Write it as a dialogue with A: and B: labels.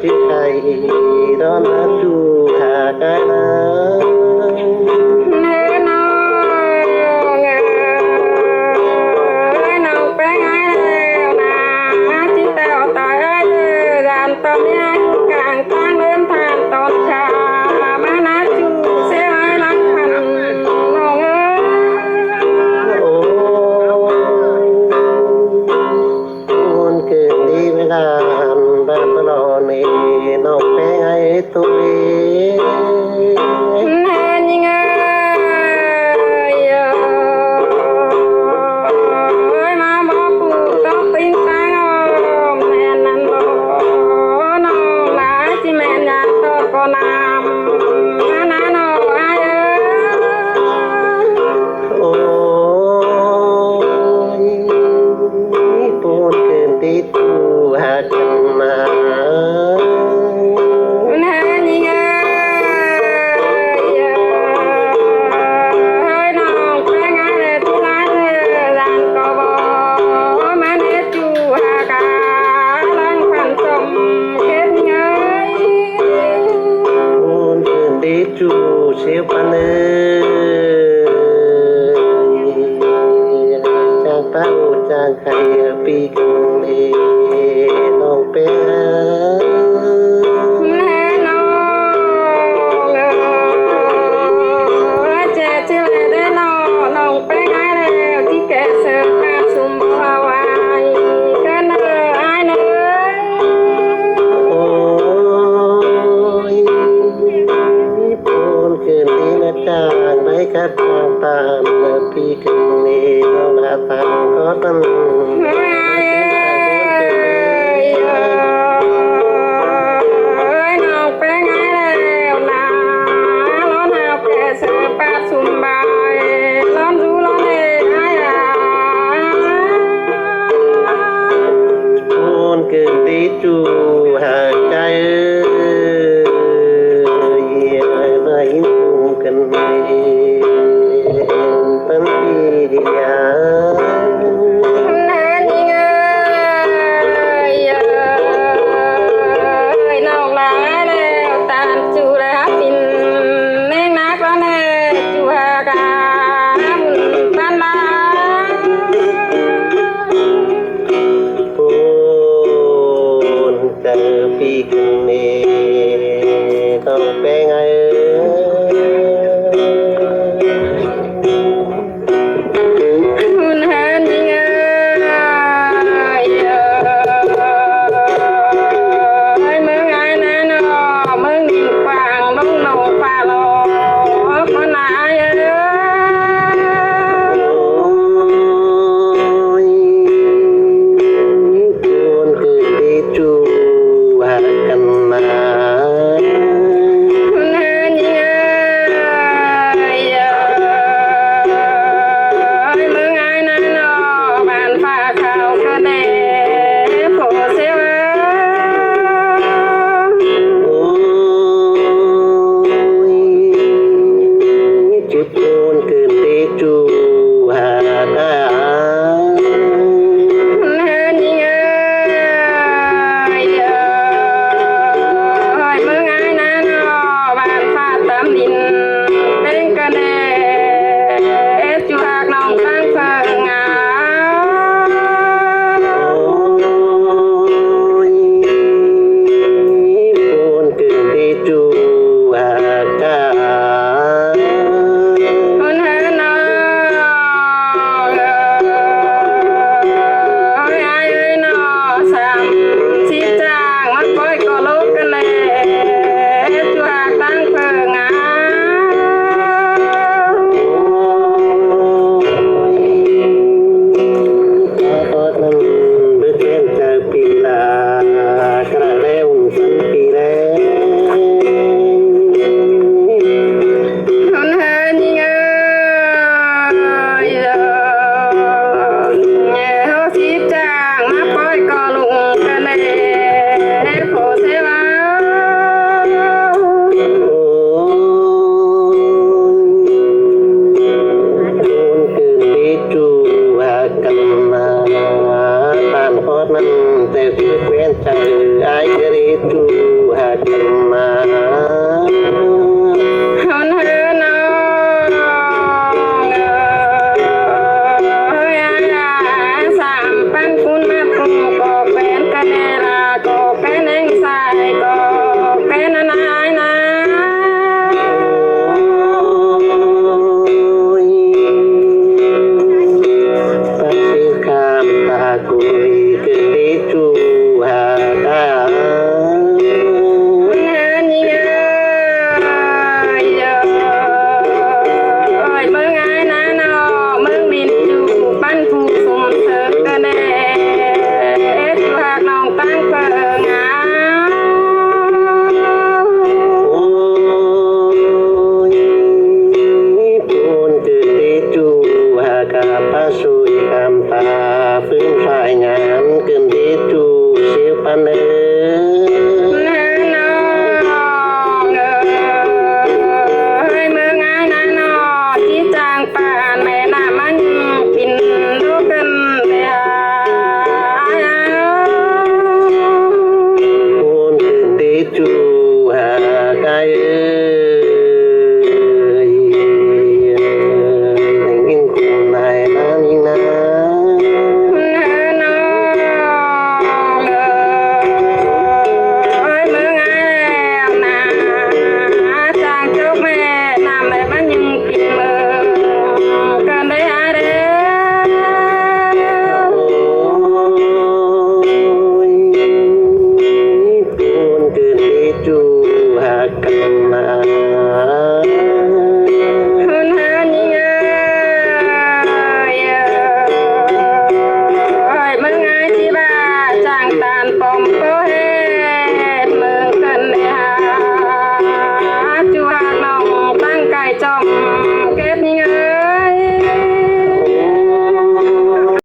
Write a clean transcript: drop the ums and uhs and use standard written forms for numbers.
A: ที่ใครร้อนนับดูหากันนะตัวเองนั่นยังไงมาบอกกูต้องติ้งตังแม่นั่นบอกน้องหลายที่แม่อยากตอก็น้ำน้าน้องไอ้โอ้ยปูนเกินติดกูหากันมาจูเสียปันจางป้าจางใครปีกังเลน้องเป็นแน่นอนเจ๊เจ๊ได้น้องเป็นไงแล้วที่แกเสือมาซุ่มภาวะกันเนอไอ้เนอโอ้ยคืนนี้นะจางไม่กัดทางตามพี่คืนนี้น้องหน้าตาก็ต้องน้องเป็นไงแล้วนะร้อนหนาวแก่เสือปาสุ่มบายร้อนรู้ร้อนเองไอ้พูนคืนที่จูหาใจกันไปเป็นปีเดียวนั่นยังไงน้องลาแล้วตามจูแล้วปินเน่งนักแล้วเน่จูหากาบุญบ้านมาโอ้เจอปีกันนี้ต้องเป็นไงจูหากันมา
B: เน